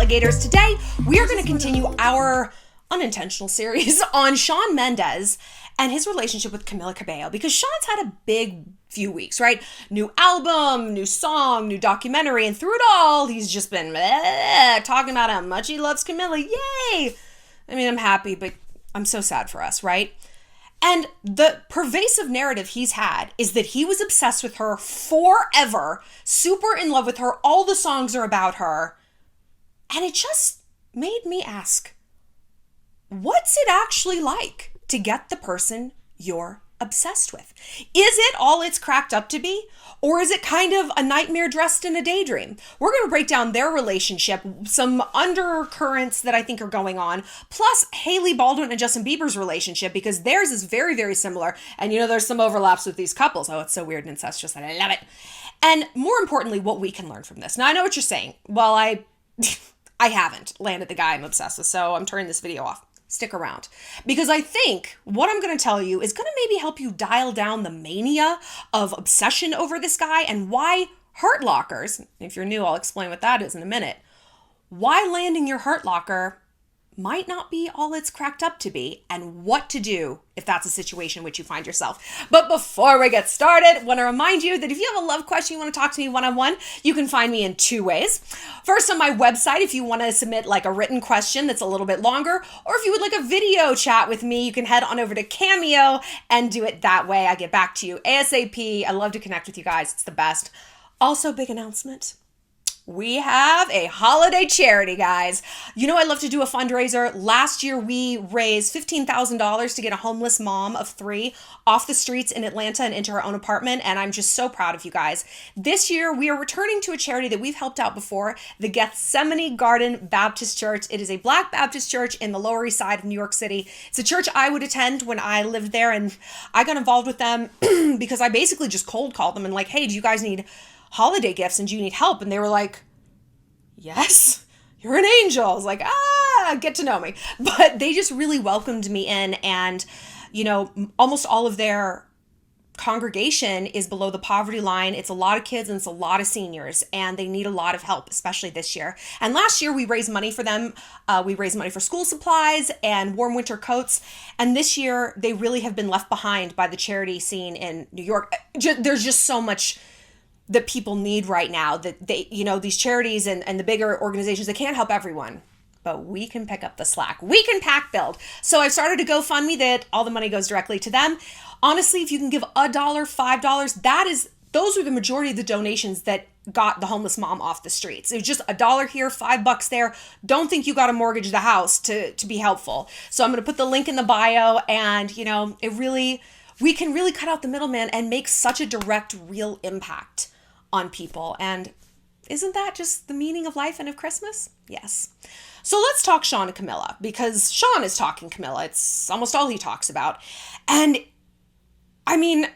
alligators. Today, we are going to continue our unintentional series on Shawn Mendes and his relationship with Camila Cabello, because Shawn's had a big few weeks, right? New album, new song, new documentary, and through it all, he's just been talking about how much he loves Camila. Yay! I mean, I'm happy, but I'm so sad for us, right? And the pervasive narrative he's had is that he was obsessed with her forever, super in love with her, all the songs are about her. And it just made me ask, what's it actually like to get the person you're obsessed with? Is it all it's cracked up to be? Or is it kind of a nightmare dressed in a daydream? We're going to break down their relationship, some undercurrents that I think are going on, plus Hailey Baldwin and Justin Bieber's relationship, because theirs is very, very similar. And you know, there's some overlaps with these couples. Oh, it's so weird and incestuous that I love it. And more importantly, what we can learn from this. Now, I know what you're saying. Well, I haven't landed the guy I'm obsessed with, so I'm turning this video off. Stick around, because I think what I'm going to tell you is going to maybe help you dial down the mania of obsession over this guy and why Hurt Lockers, if you're new, I'll explain what that is in a minute, why landing your Hurt Locker might not be all it's cracked up to be, and what to do if that's a situation in which you find yourself. But before we get started, I want to remind you that if you have a love question you want to talk to me one-on-one, you can find me in two ways. First, on my website, if you want to submit like a written question that's a little bit longer, or if you would like a video chat with me, you can head on over to Cameo and do it that way. I get back to you ASAP. I love to connect with you guys. It's the best. Also, big announcement. We have a holiday charity, guys. You know I love to do a fundraiser. Last year, we raised $15,000 to get a homeless mom of 3 off the streets in Atlanta and into her own apartment, and I'm just so proud of you guys. This year, we are returning to a charity that we've helped out before, the Gethsemane Garden Baptist Church. It is a Black Baptist church in the Lower East Side of New York City. It's a church I would attend when I lived there, and I got involved with them because I basically just cold called them and like, hey, do you guys need holiday gifts and do you need help? And they were like, yes, you're an angel. I was like, get to know me. But they just really welcomed me in, and you know, almost all of their congregation is below the poverty line. It's a lot of kids and it's a lot of seniors, and they need a lot of help, especially this year. And last year we raised money for them. We raised money for school supplies and warm winter coats. And this year they really have been left behind by the charity scene in New York. There's just so much that people need right now, that they, you know, these charities and the bigger organizations, they can't help everyone, but we can pick up the slack. We can pack build. So I've started a GoFundMe that all the money goes directly to them. Honestly, if you can give $1, $5, those are the majority of the donations that got the homeless mom off the streets. It was just $1 here, $5 there. Don't think you got to mortgage the house to be helpful. So I'm going to put the link in the bio, and you know, we can really cut out the middleman and make such a direct, real impact on people. And isn't that just the meaning of life and of Christmas? Yes. So let's talk Shawn and Camila, because Shawn is talking Camila. It's almost all he talks about. And I mean,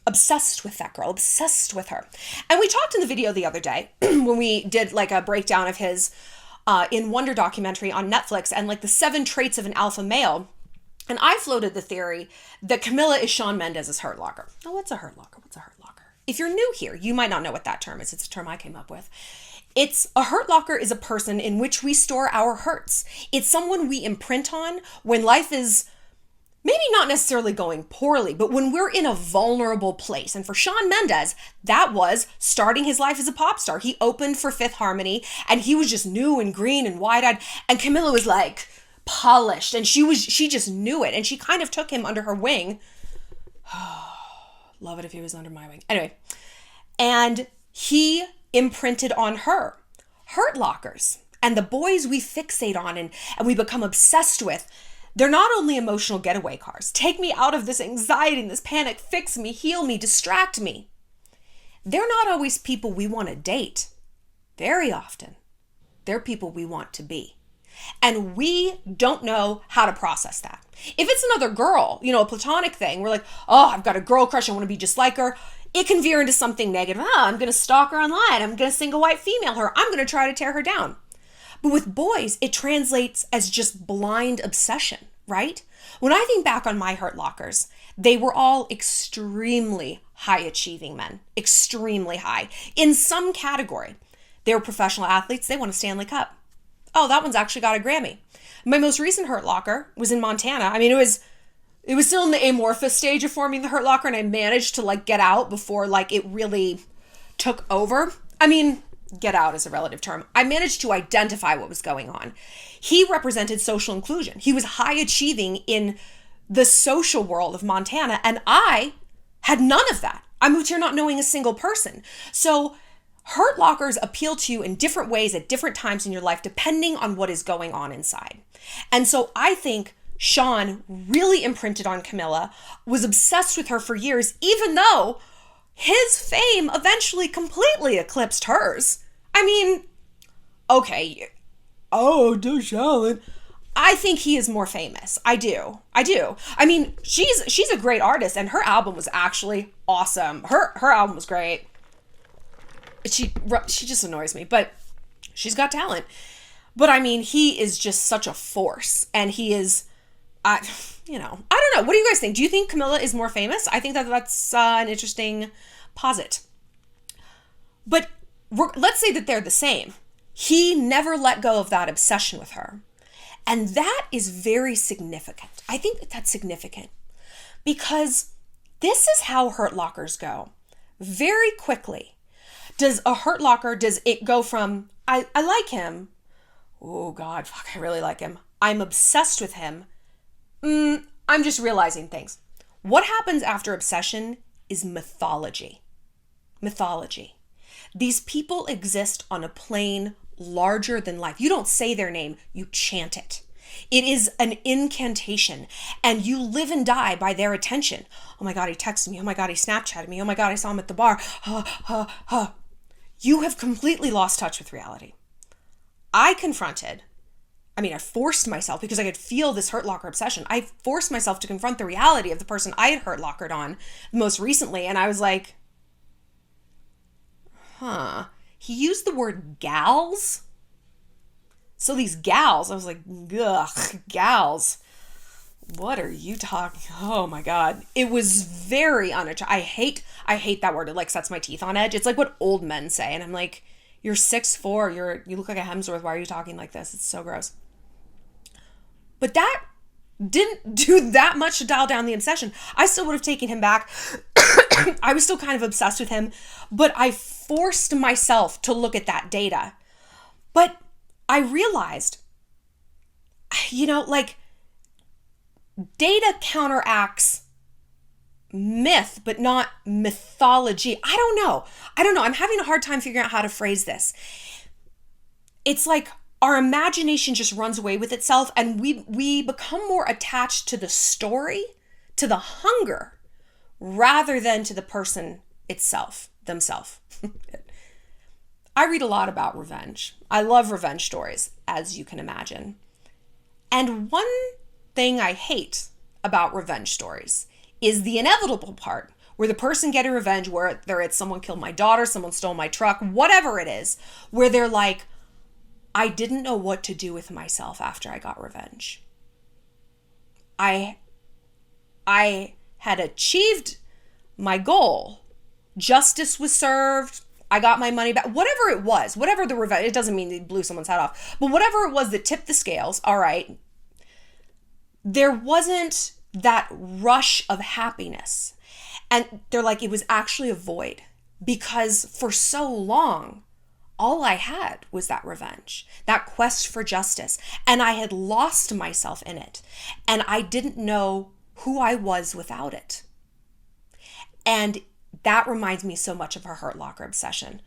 obsessed with that girl, obsessed with her. And we talked in the video the other day when we did like a breakdown of his In Wonder documentary on Netflix, and like the 7 traits of an alpha male. And I floated the theory that Camila is Shawn Mendes' Hurt Locker. Now, what's a Hurt Locker? What's a Hurt Locker? If you're new here, you might not know what that term is. It's a term I came up with. It's a Hurt Locker is a person in which we store our hurts. It's someone we imprint on when life is maybe not necessarily going poorly, but when we're in a vulnerable place. And for Shawn Mendes, that was starting his life as a pop star. He opened for Fifth Harmony, and he was just new and green and wide-eyed. And Camila was like polished, and she just knew it, and she kind of took him under her wing. Love it if he was under my wing. Anyway, and he imprinted on her Hurt Lockers, and the boys we fixate on and we become obsessed with. They're not only emotional getaway cars. Take me out of this anxiety and this panic, fix me, heal me, distract me. They're not always people we want to date. Very often, they're people we want to be. And we don't know how to process that. If it's another girl, you know, a platonic thing, we're like, oh, I've got a girl crush, I want to be just like her. It can veer into something negative. Oh, I'm going to stalk her online. I'm going to single white female her. I'm going to try to tear her down. But with boys, it translates as just blind obsession. right? When I think back on my Hurt Lockers, they were all extremely high achieving men, extremely high in some category. They were professional athletes. They won a Stanley Cup. Oh, that one's actually got a Grammy. My most recent Hurt Locker was in Montana. I mean, it was still in the amorphous stage of forming the Hurt Locker, and I managed to like get out before like it really took over. I mean, get out is a relative term. I managed to identify what was going on. He represented social inclusion. He was high achieving in the social world of Montana, and I had none of that. I moved here not knowing a single person. So Hurt Lockers appeal to you in different ways at different times in your life, depending on what is going on inside. And so I think Shawn really imprinted on Camila, was obsessed with her for years, even though his fame eventually completely eclipsed hers. I mean, okay, Shallon. I think he is more famous. I do. I mean, she's a great artist, and her album was actually awesome. Her album was great. She just annoys me, but she's got talent. But I mean, he is just such a force, and he is, I don't know. What do you guys think? Do you think Camila is more famous? I think that's an interesting posit. But let's say that they're the same. He never let go of that obsession with her. And that is very significant. I think that that's significant because this is how Hurt Lockers go. Very quickly. Does it go from, I like him. Oh God, fuck, I really like him. I'm obsessed with him. I'm just realizing things. What happens after obsession is mythology. Mythology. These people exist on a plane larger than life. You don't say their name, you chant it. It is an incantation, and you live and die by their attention. Oh my God, he texted me. Oh my God, he Snapchatted me. Oh my God, I saw him at the bar. You have completely lost touch with reality. I forced myself, because I could feel this Hurt Locker obsession. I forced myself to confront the reality of the person I had Hurt Lockered on most recently, and I was like, he used the word gals. So these gals, I was like, ugh, gals. What are you talking? Oh my God. It was very unattractive. I hate that word. It like sets my teeth on edge. It's like what old men say. And I'm like, you're 6'4", you look like a Hemsworth. Why are you talking like this? It's so gross. But that didn't do that much to dial down the obsession. I still would have taken him back. I was still kind of obsessed with him, but I forced myself to look at that data. But I realized, data counteracts myth, but not mythology. I don't know. I'm having a hard time figuring out how to phrase this. It's like our imagination just runs away with itself, and we become more attached to the story, to the hunger, rather than to the person themselves. I read a lot about revenge. I love revenge stories, as you can imagine. And one thing I hate about revenge stories is the inevitable part where the person getting revenge, whether it's someone killed my daughter, someone stole my truck, whatever it is, where they're like, I didn't know what to do with myself after I got revenge. I had achieved my goal. Justice was served. I got my money back. Whatever it was, whatever the revenge, it doesn't mean they blew someone's head off, but whatever it was that tipped the scales, all right, there wasn't that rush of happiness. And they're like, it was actually a void, because for so long, all I had was that revenge, that quest for justice. And I had lost myself in it. And I didn't know who I was without it. And that reminds me so much of her Hurt Locker obsession.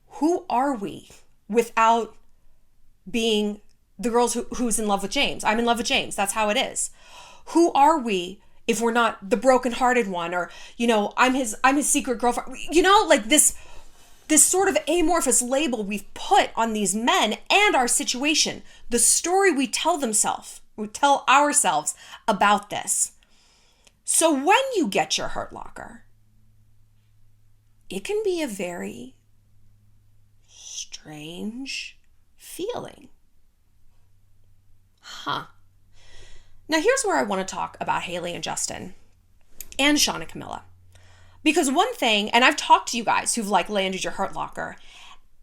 Who are we without being the girls who's in love with James? I'm in love with James. That's how it is. Who are we if we're not the brokenhearted one, or, I'm his secret girlfriend, like this sort of amorphous label we've put on these men and our situation, the story we tell ourselves about this. So when you get your Hurt Locker, it can be a very strange feeling. Now here's where I want to talk about Hailey and Justin and Shawn and Camila. Because one thing, and I've talked to you guys who've like landed your Hurt Locker,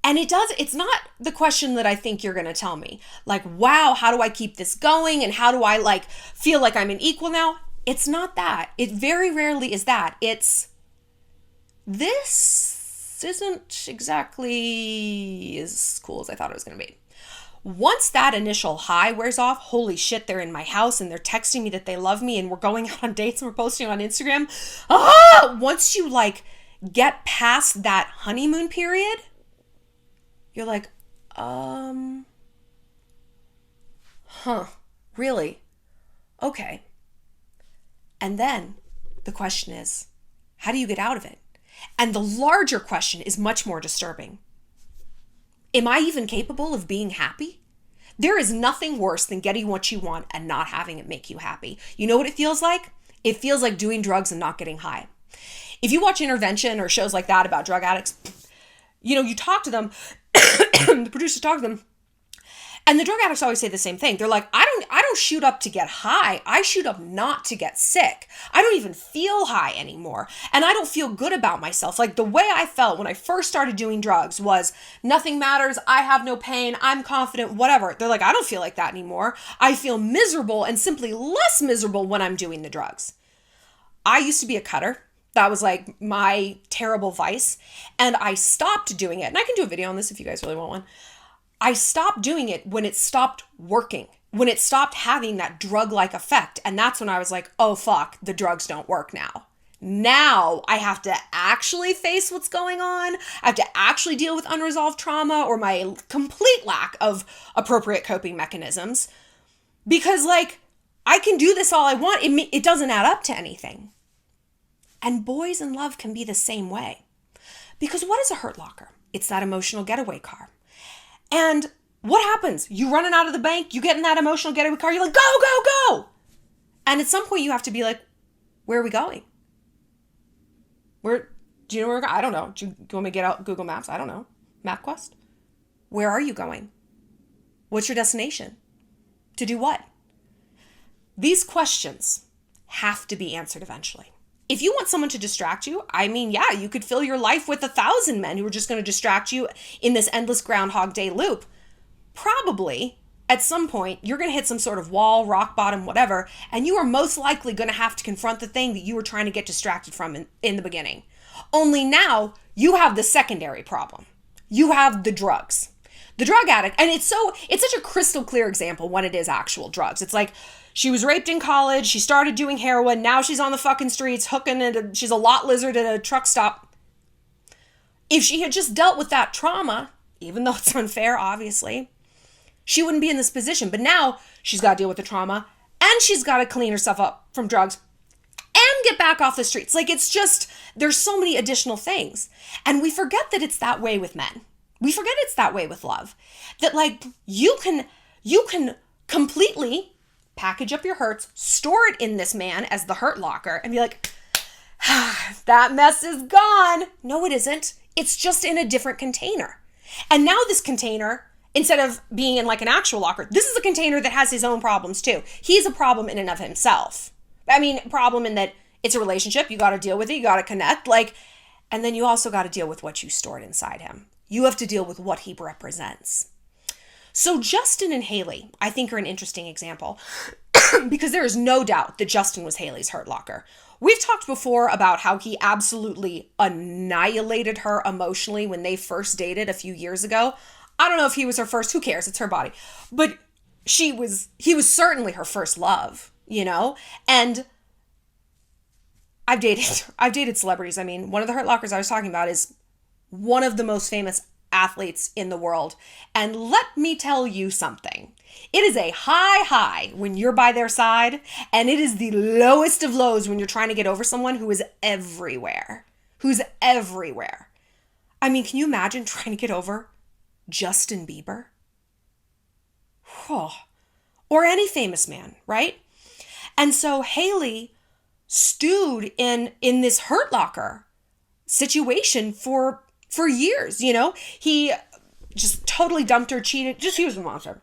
and it's not the question that I think you're going to tell me. Like, wow, how do I keep this going? And how do I like feel like I'm an equal now? It's not that. It very rarely is that. It's, this isn't exactly as cool as I thought it was going to be. Once that initial high wears off, holy shit, they're in my house and they're texting me that they love me and we're going out on dates and we're posting on Instagram. Once you like get past that honeymoon period, you're like, really? Okay. And then the question is, how do you get out of it? And the larger question is much more disturbing. Am I even capable of being happy? There is nothing worse than getting what you want and not having it make you happy. You know what it feels like? It feels like doing drugs and not getting high. If you watch Intervention or shows like that about drug addicts, you know, you talk to them, the producers talk to them, and the drug addicts always say the same thing. They're like, I don't shoot up to get high. I shoot up not to get sick. I don't even feel high anymore. And I don't feel good about myself. Like the way I felt when I first started doing drugs was nothing matters. I have no pain. I'm confident, whatever. They're like, I don't feel like that anymore. I feel miserable and simply less miserable when I'm doing the drugs. I used to be a cutter. That was like my terrible vice. And I stopped doing it. And I can do a video on this if you guys really want one. I stopped doing it when it stopped working, when it stopped having that drug-like effect. And that's when I was like, oh, fuck, the drugs don't work now. Now I have to actually face what's going on. I have to actually deal with unresolved trauma or my complete lack of appropriate coping mechanisms. Because like, I can do this all I want. It doesn't add up to anything. And boys in love can be the same way. Because what is a Hurt Locker? It's that emotional getaway car. And what happens? You running out of the bank, you get in that emotional getaway car, you're like, go, go, go. And at some point you have to be like, where are we going? Do you know where we're going? I don't know. Do you want me to get out Google Maps? I don't know. MapQuest? Where are you going? What's your destination? To do what? These questions have to be answered eventually. If you want someone to distract you, I mean, yeah, you could fill your life with 1,000 men who are just going to distract you in this endless Groundhog Day loop. Probably, at some point, you're going to hit some sort of wall, rock bottom, whatever, and you are most likely going to have to confront the thing that you were trying to get distracted from in the beginning. Only now, you have the secondary problem. You have the drugs. The drug addict, and it's such a crystal clear example when it is actual drugs. It's like, she was raped in college, she started doing heroin, now she's on the fucking streets, she's a lot lizard at a truck stop. If she had just dealt with that trauma, even though it's unfair, obviously, she wouldn't be in this position. But now she's got to deal with the trauma, and she's got to clean herself up from drugs, and get back off the streets. Like, it's just, there's so many additional things. And we forget that it's that way with men. We forget it's that way with love. That, like, you can completely package up your hurts, store it in this man as the Hurt Locker, and be like, that mess is gone. No, it isn't. It's just in a different container. And now this container, instead of being in like an actual locker, this is a container that has his own problems too. He's a problem in and of himself. I mean, problem in that it's a relationship. You got to deal with it. You got to connect. And then you also got to deal with what you stored inside him. You have to deal with what he represents. So Justin and Hailey, I think, are an interesting example because there is no doubt that Justin was Hailey's Hurt Locker. We've talked before about how he absolutely annihilated her emotionally when they first dated a few years ago. I don't know if he was her first, who cares? It's her body. But he was certainly her first love, you know? And I've dated celebrities. I mean, one of the Hurt Lockers I was talking about is one of the most famous athletes in the world. And let me tell you something. It is a high when you're by their side, and it is the lowest of lows when you're trying to get over someone who is everywhere. Who's everywhere. I mean, can you imagine trying to get over Justin Bieber? Oh. Or any famous man, right? And so Hailey stewed in this Hurt Locker situation for years, you know? He just totally dumped her, cheated. He was a monster.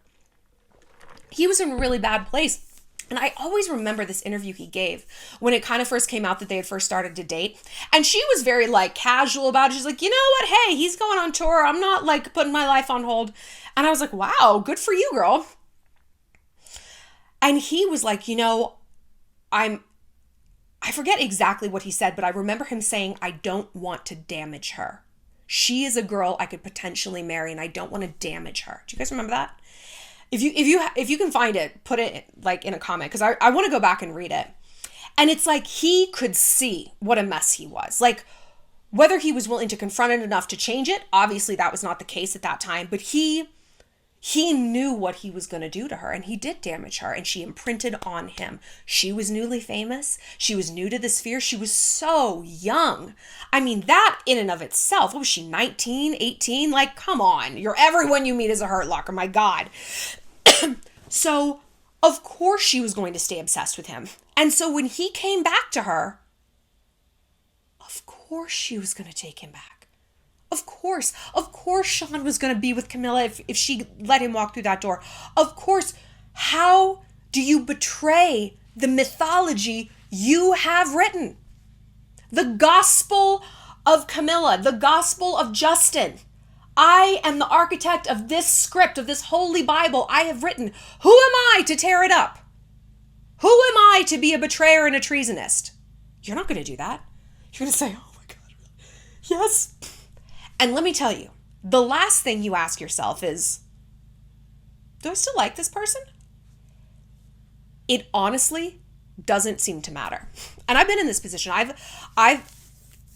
He was in a really bad place. And I always remember this interview he gave when it kind of first came out that they had first started to date. And she was very like casual about it. She's like, you know what? Hey, he's going on tour. I'm not like putting my life on hold. And I was like, wow, good for you, girl. And he was like, you know, I forget exactly what he said, but I remember him saying, I don't want to damage her. She is a girl I could potentially marry and I don't want to damage her. Do you guys remember that? If you can find it, put it like in a comment, because I want to go back and read it. And it's like he could see what a mess he was. Like whether he was willing to confront it enough to change it, obviously that was not the case at that time, but he knew what he was going to do to her, and he did damage her, and she imprinted on him. She was newly famous. She was new to the sphere. She was so young. I mean, that in and of itself, what was she, 19, 18? Like, come on. Everyone you meet is a Hurt Locker. My God. So, of course she was going to stay obsessed with him. And so when he came back to her, of course she was going to take him back. Of course Shawn was going to be with Camila if she let him walk through that door. Of course. How do you betray the mythology you have written? The gospel of Camila, the gospel of Justin. I am the architect of this script, of this holy Bible I have written. Who am I to tear it up? Who am I to be a betrayer and a treasonist? You're not going to do that. You're going to say, oh my God, yes. And let me tell you, the last thing you ask yourself is, do I still like this person? It honestly doesn't seem to matter. And I've been in this position. I've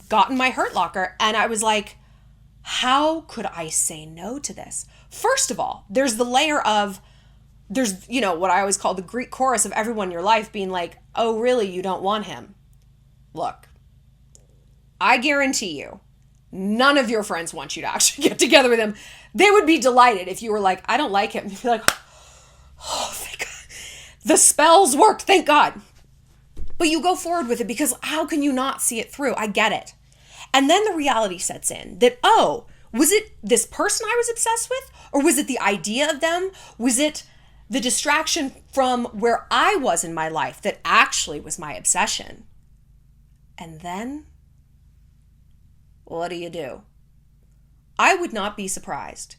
gotten my Hurt Locker and I was like, how could I say no to this? First of all, there's the layer of, there's, you know, what I always call the Greek chorus of everyone in your life being like, oh, really? You don't want him? Look, I guarantee you, none of your friends want you to actually get together with him. They would be delighted if you were like, I don't like him. You'd be like, oh, thank God. The spells worked, thank God. But you go forward with it because how can you not see it through? I get it. And then the reality sets in that, oh, was it this person I was obsessed with? Or was it the idea of them? Was it the distraction from where I was in my life that actually was my obsession? And then, what do? I would not be surprised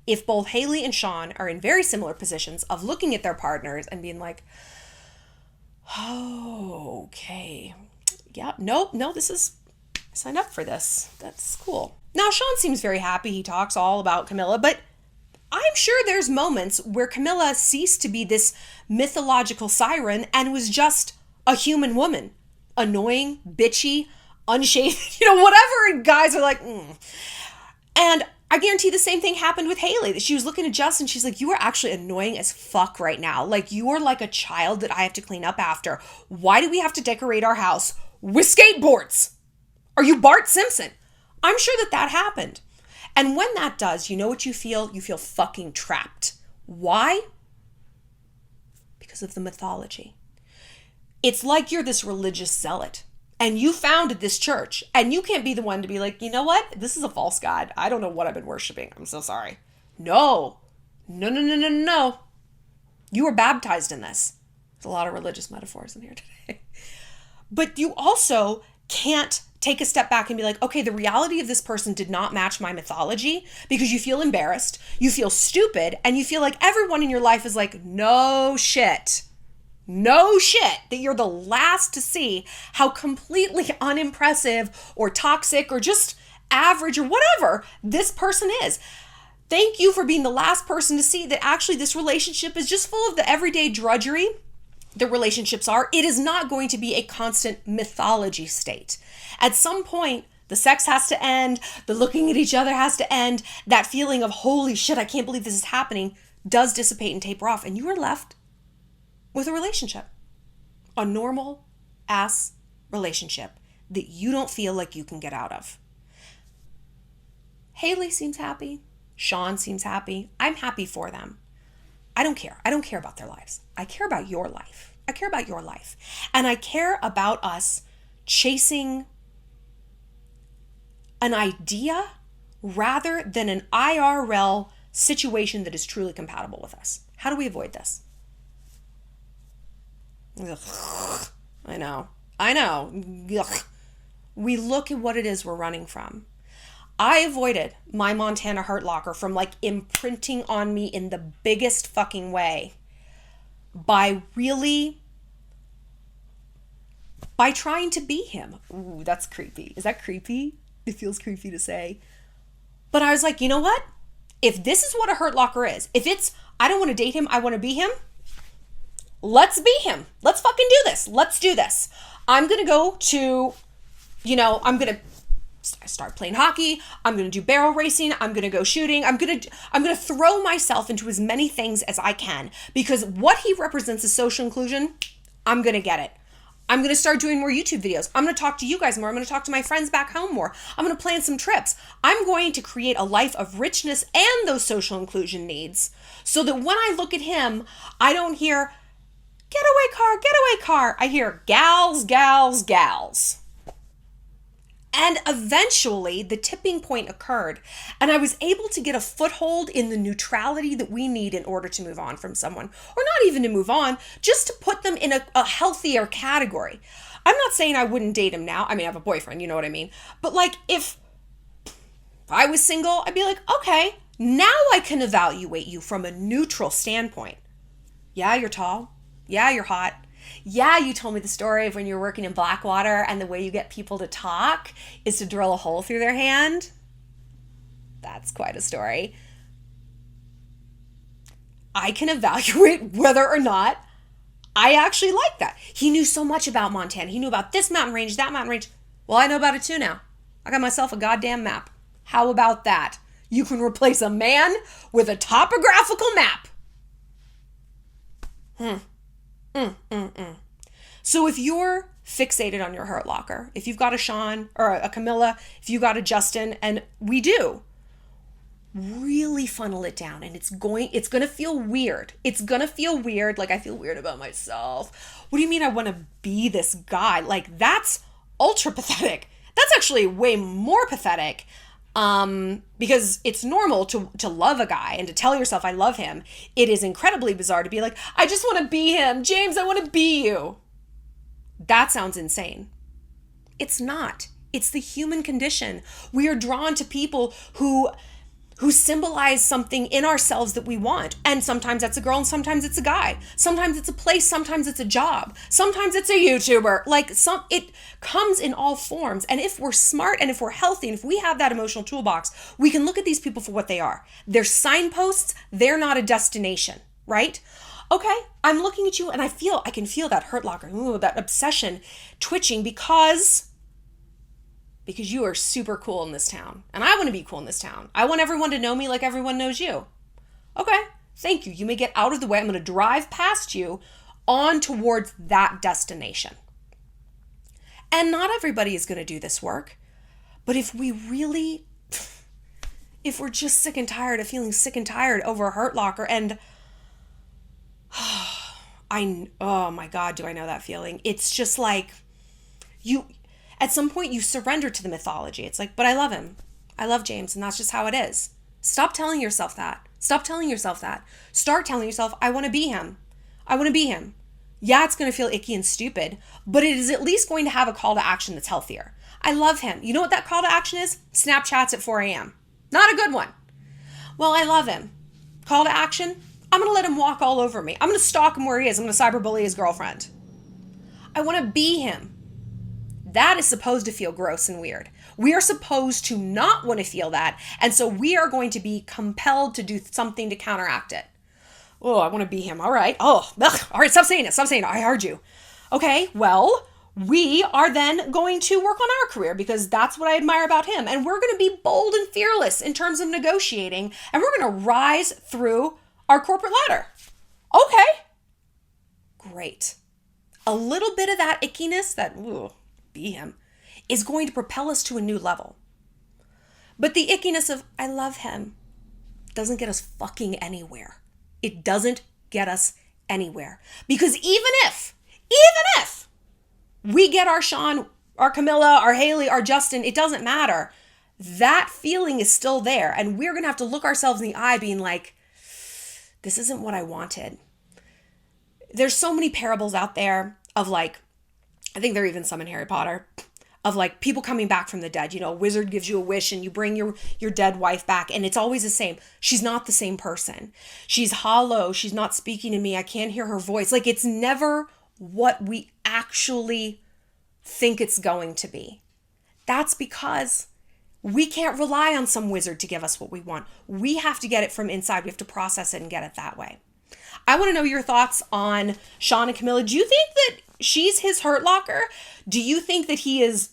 if both Hailey and Shawn are in very similar positions of looking at their partners and being like, oh, okay. Yeah, no, I signed up for this. That's cool. Now, Shawn seems very happy. He talks all about Camila, but I'm sure there's moments where Camila ceased to be this mythological siren and was just a human woman. Annoying, bitchy, unshaved, whatever guys are like, And I guarantee the same thing happened with Hailey, that she was looking at Justin. She's like, you are actually annoying as fuck right now. Like, you are like a child that I have to clean up after. Why do we have to decorate our house with skateboards? Are you Bart Simpson? I'm sure that happened. And when that does, you know what you feel? You feel fucking trapped. Why? Because of the mythology. It's like you're this religious zealot and you founded this church and you can't be the one to be like, you know what? This is a false god. I don't know what I've been worshiping. I'm so sorry. No. You were baptized in this. There's a lot of religious metaphors in here today. But you also can't take a step back and be like, okay, the reality of this person did not match my mythology, because you feel embarrassed, you feel stupid, and you feel like everyone in your life is like, no shit, that you're the last to see how completely unimpressive or toxic or just average or whatever this person is. Thank you for being the last person to see that actually this relationship is just full of the everyday drudgery the relationships are. It is not going to be a constant mythology state. At some point, the sex has to end, the looking at each other has to end, that feeling of, holy shit, I can't believe this is happening, does dissipate and taper off, and you are left with a relationship. A normal-ass relationship that you don't feel like you can get out of. Hailey seems happy. Shawn seems happy. I'm happy for them. I don't care. I don't care about their lives. I care about your life. I care about your life. And I care about us chasing an idea rather than an IRL situation that is truly compatible with us. How do we avoid this? Ugh. I know. Ugh. We look at what it is we're running from. I avoided my Montana Hurt Locker from like imprinting on me in the biggest fucking way by trying to be him. Ooh, that's creepy. Is that creepy? It feels creepy to say. But I was like, you know what? If this is what a Hurt Locker is, if it's, I don't want to date him, I want to be him, let's be him. Let's fucking do this. Let's do this. I'm going to go to, I'm going to start playing hockey. I'm going to do barrel racing. I'm going to go shooting. I'm going to throw myself into as many things as I can, because what he represents is social inclusion. I'm going to get it. I'm going to start doing more YouTube videos. I'm going to talk to you guys more. I'm going to talk to my friends back home more. I'm going to plan some trips. I'm going to create a life of richness and those social inclusion needs, so that when I look at him, I don't hear getaway car. I hear gals, gals, gals. And eventually the tipping point occurred, and I was able to get a foothold in the neutrality that we need in order to move on from someone, or not even to move on, just to put them in a healthier category. I'm not saying I wouldn't date him now. I mean, I have a boyfriend, you know what I mean? But like, if I was single, I'd be like, okay, now I can evaluate you from a neutral standpoint. Yeah, you're tall. Yeah, you're hot. Yeah, you told me the story of when you're working in Blackwater and the way you get people to talk is to drill a hole through their hand. That's quite a story. I can evaluate whether or not I actually like that. He knew so much about Montana. He knew about this mountain range, that mountain range. Well, I know about it too now. I got myself a goddamn map. How about that? You can replace a man with a topographical map. So if you're fixated on your Hurt Locker, if you've got a Shawn or a Camila, if you got a Justin, and we do, really funnel it down, and it's going to feel weird. It's going to feel weird. Like, I feel weird about myself. What do you mean I want to be this guy? Like, that's ultra pathetic. That's actually way more pathetic. Because it's normal to love a guy and to tell yourself I love him. It is incredibly bizarre to be like, I just want to be him. James, I want to be you. That sounds insane. It's not. It's the human condition. We are drawn to people who symbolize something in ourselves that we want. And sometimes that's a girl and sometimes it's a guy. Sometimes it's a place, sometimes it's a job. Sometimes it's a YouTuber. Like, it comes in all forms. And if we're smart and if we're healthy and if we have that emotional toolbox, we can look at these people for what they are. They're signposts. They're not a destination, right? Okay, I'm looking at you and I can feel that Hurt Locker, that obsession twitching because you are super cool in this town. And I want to be cool in this town. I want everyone to know me like everyone knows you. Okay, thank you. You may get out of the way. I'm going to drive past you on towards that destination. And not everybody is going to do this work. But if we're just sick and tired of feeling sick and tired over a Hurt Locker, and oh my God, do I know that feeling? It's just like at some point you surrender to the mythology. It's like, but I love him. I love James, and that's just how it is. Stop telling yourself that. Stop telling yourself that. Start telling yourself, I want to be him. I want to be him. Yeah, it's going to feel icky and stupid, but it is at least going to have a call to action that's healthier. I love him. You know what that call to action is? Snapchats at 4 a.m. Not a good one. Well, I love him. Call to action? I'm going to let him walk all over me. I'm going to stalk him where he is. I'm going to cyberbully his girlfriend. I want to be him. That is supposed to feel gross and weird. We are supposed to not want to feel that. And so we are going to be compelled to do something to counteract it. Oh, I want to be him. All right. Oh, ugh. All right. Stop saying it. Stop saying it. I heard you. Okay. Well, we are then going to work on our career because that's what I admire about him. And we're going to be bold and fearless in terms of negotiating. And we're going to rise through our corporate ladder. Okay. Great. A little bit of that ickiness, that, ooh, be him, is going to propel us to a new level. But the ickiness of, I love him, doesn't get us fucking anywhere. It doesn't get us anywhere. Because even if we get our Shawn, our Camila, our Hailey, our Justin, it doesn't matter. That feeling is still there. And we're going to have to look ourselves in the eye being like, this isn't what I wanted. there's so many parables out there of like, I think there are even some in Harry Potter, of like people coming back from the dead. You know, a wizard gives you a wish and you bring your dead wife back, and it's always the same. She's not the same person. She's hollow. She's not speaking to me. I can't hear her voice. Like, it's never what we actually think it's going to be. That's because we can't rely on some wizard to give us what we want. We have to get it from inside. We have to process it and get it that way. I want to know your thoughts on SHAWN and Camila. Do you think that she's his hurt locker? Do you think that he is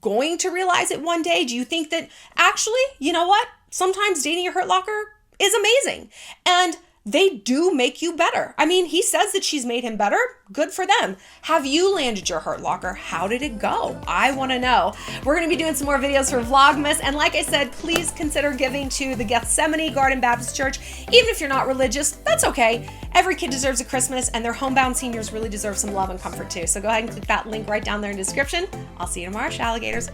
going to realize it one day? Do you think that actually, you know what? Sometimes dating your hurt locker is amazing. And they do make you better. I mean, he says that she's made him better. Good for them. Have you landed your hurt locker? How did it go? I want to know. We're going to be doing some more videos for Vlogmas. And like I said, please consider giving to the Gethsemane Garden Baptist Church. Even if you're not religious, that's okay. Every kid deserves a Christmas, and their homebound seniors really deserve some love and comfort too. So go ahead and click that link right down there in the description. I'll see you tomorrow, Shalligators.